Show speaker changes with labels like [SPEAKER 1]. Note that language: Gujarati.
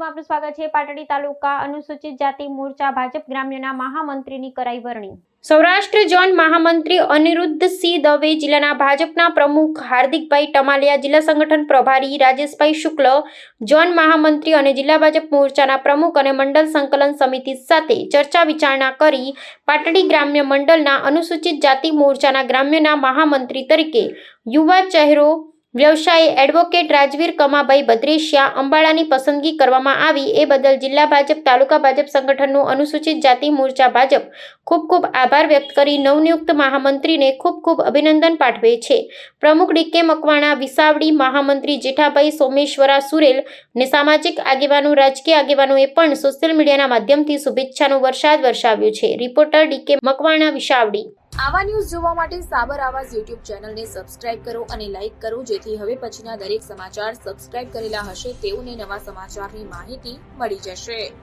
[SPEAKER 1] ન્યૂઝમાં આપનું સ્વાગત છે। પાટડી તાલુકા અનુસૂચિત જાતિ મોરચા ભાજપ ગ્રામ્યના મહામંત્રીની કરાઈ વરણી। સૌરાષ્ટ્ર ઝોન મહામંત્રી અનિરુદ્ધસિંહ દવે, જિલ્લાના ભાજપના પ્રમુખ હાર્દિકભાઈ ટમાલિયા, જિલ્લા સંગઠન પ્રભારી રાજેશભાઈ શુક્લ, ઝોન મહામંત્રી અને જિલ્લા ભાજપ મોરચાના પ્રમુખ અને મંડળ સંકલન સમિતિ સાથે ચર્ચા વિચારણા કરી પાટડી ગ્રામ્ય મંડળના અનુસૂચિત જાતિ મોરચાના ગ્રામ્યના મહામંત્રી તરીકે યુવા ચહેરો વ્યવસાયી એડવોકેટ રાજવીર કમાભાઈ ભદ્રેશિયા અંબાલાની પસંદગી કરવામાં આવી। એ બદલ જિલ્લા ભાજપ તાલુકા ભાજપ સંગઠનનું અનુસૂચિત જાતિ મોરચા ભાજપ ખૂબ ખૂબ આભાર વ્યક્ત કરી નવનિયુક્ત મહામંત્રીને ખૂબ ખૂબ અભિનંદન પાઠવે છે। પ્રમુખ ડીકે મકવાણા વિસાવડી, મહામંત્રી જેઠાભાઈ સોમેશ્વરા સુરેલ અને સામાજિક આગેવાનો, રાજકીય આગેવાનોએ પણ સોશિયલ મીડિયાના માધ્યમથી શુભેચ્છાનો વરસાદ વરસાવ્યો છે। Reporter DK Makwana, Visavadi.
[SPEAKER 2] આવા ન્યૂઝ જોવા માટે સાબર આવાજ યુટ્યુબ ચેનલને સબસ્ક્રાઇબ કરો અને લાઇક કરો, જેથી હવે પછીના દરેક સમાચાર સબસ્ક્રાઇબ કરેલા હશે તેઓને નવા સમાચારની માહિતી મળી જશે।